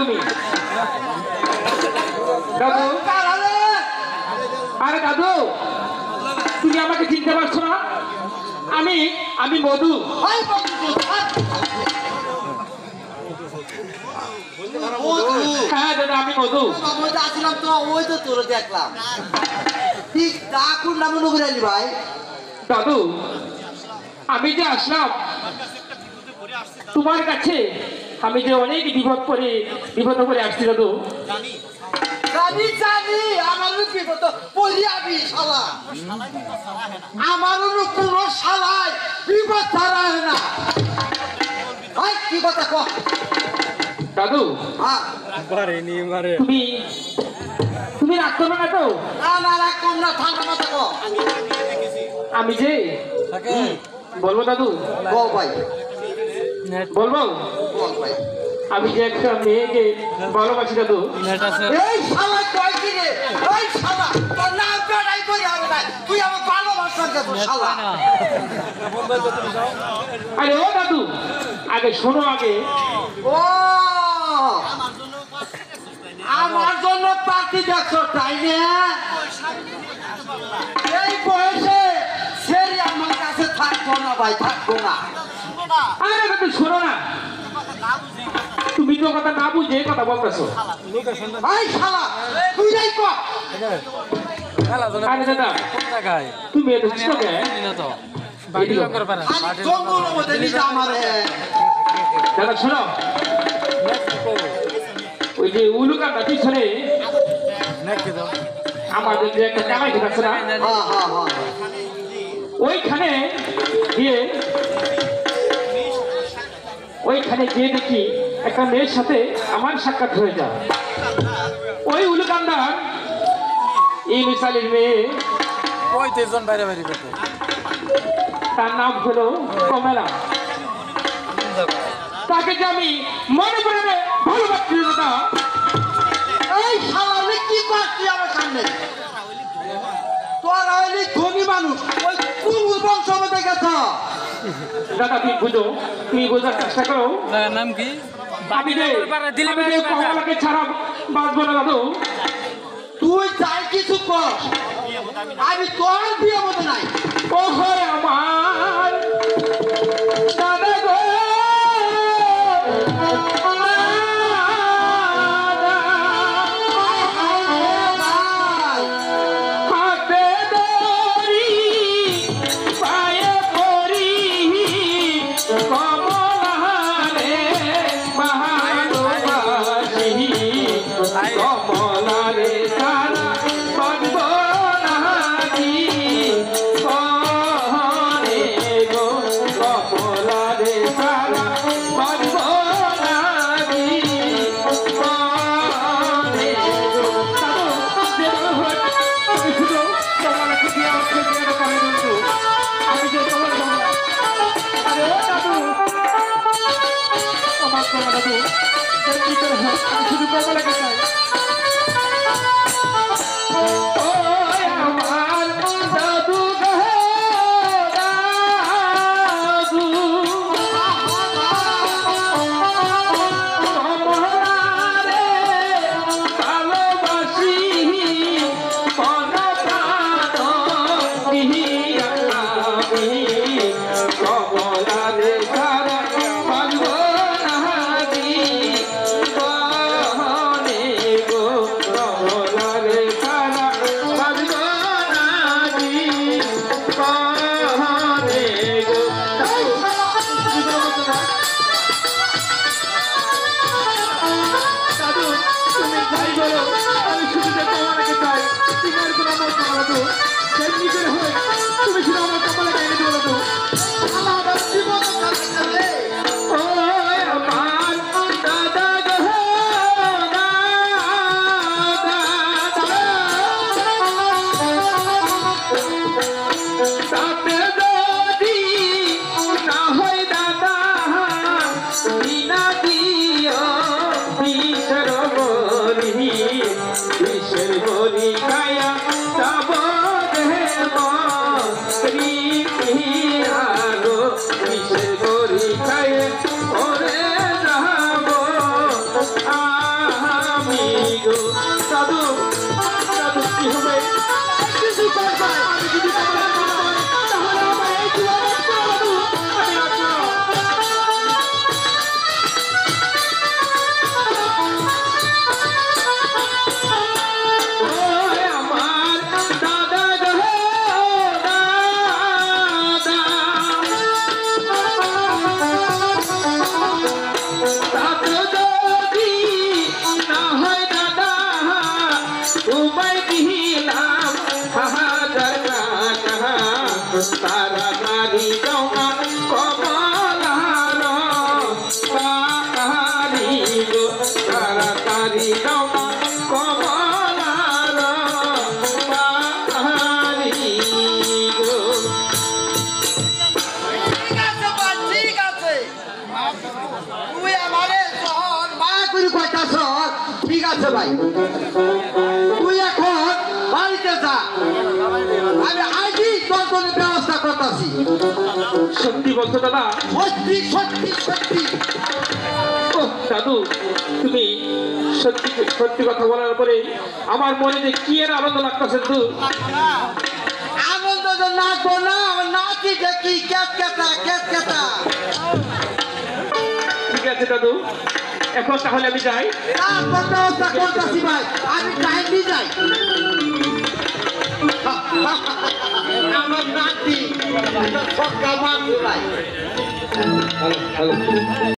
তুমি দাদু? আরে দাদু, তুমি আমাকে চিনতে পারছো না? আমি আমি মধু। হ্যাঁ দাদা, আমি মধু। আসলাম তো, ওই তো তোর দেখলাম। ঠিক তা কোন নাম নবীরালি ভাই? দাদু, আমি যে আসলাম তোমার কাছে, আমি যে অনেক বিপদ করে আসছি দাদু। জানি জানি, আমার বিপদ বলি আমি শালা, আমার কোন শালাই বিপদ ছাড়া হয় না। ভাই কি কথা কহ দাদু? হ্যাঁ তুমি তুমি রাগ করবে না তো? না না, রাগ কম না, ঠান্ডা মাথা কহ। আমি যে বলবো দাদু? বল ভাই, বলবো? বল ভাই। আমি যে একটা মেয়েকে ভালোবাসি দাদু। এই শালা কয় কি রে? এই শালা তোর নাম বেড়াই কই হবে না, তুই আমার ভালোবাসার কথা শালা। আরে ও দাদু, আগে শোনো আগে। ও আমার জন্য পার্টি দেখছো তাই না? এই বয়সে সেরি আমার কাছে থাকবো না ভাই, থাকবো না। আরে দাদু শোনো না, তুমি তো কথা না বুঝে কথা বলতেছো। এই শালা তুই যাই কর। আরে দাদা, তুমি এত বুঝছো কে? খালি জঙ্গলের মধ্যে নিয়ে যা আমারে। দাদা শোনো, ওই যে উলুকাটা পিছনে আমাদের যে একটা কামাই ঠিক আছে না, হ্যাঁ হ্যাঁ হ্যাঁ, ওইখানে গিয়ে দেখি একটা মেয়ের সাথে আমার সাক্ষাৎ হয়ে যায়। ওই উলুকান্দার এই মিসালির মেয়ে, তার নাম হলো কমলা। তাকে যে আমি মনে করে ভালোবাসি দাদা। এই শালা আমি কি করছি আমার সামনে? তোরা হইলি ধনী মানুষ, ওই কুকুর বংশ মধ্যে গেছ। দাদা তুমি বুঝো, তুমি বোঝার চেষ্টা করো। নাম কি? আমি যে কমলাকে ছাড়া বাঁচবো না দাদু। তুই যাই কিছু কর, আমি তোর বিয়ে মতো নাই। ও হয় আমার দাদা গো, হাতে ধরি পায়ে পড়ি কমলা রে ভালোবাসি, কমলা রে সারা বাঁচব না দি কনে গো, কমলা রে সারা বাঁচব না দি কনে গো। আমি শুধু কমলাকে দিয়ে আমাকে দিয়ে কামে বলতো, আমি যে তোমার আরে দাদু, আমার কমলা দাদু কি করে হয়? আমি শুধু কমলাকে চাই। ওই আমার দাদু গো দাদু, কমলা রে ভালোবাসি পরাণ দিয়া আমি, কমলা রে সারা বাঁচব না দি কনে গো, দিলাম হাজার টাকা তাড়াতাড়ি দাও না কমলার পাহাড়ি গো তাড়াতাড়ি দাও না কমলার পাহাড়ি গো ঠিক আছে ভাই, ঠিক আছে। তুই আমারে শোন, মায়া করে কইতাছ, ঠিক আছে ভাই। তুই এখন বাড়িতে যা, আমি আজই তোর জন্য ব্যবস্থা করতেছি। সত্যি বলছো দাদা? সত্যি সত্যি সত্যি। ও দাদু, তুমি সত্যি সত্যি কথা বলার পরে আমার মনে যে কি এর আনন্দ লাগতেছে দাদু। আনন্দ তো নাচবো না, নাচি দেখি কেটকেটা কেটকেটা। ঠিক আছে দাদু, এখন তাহলে আমি যাই। তারপর ব্যবস্থা করতেছি ভাই, আমি টাইম যাই। আমার নাতি সব কামাল ভাই। Hello hello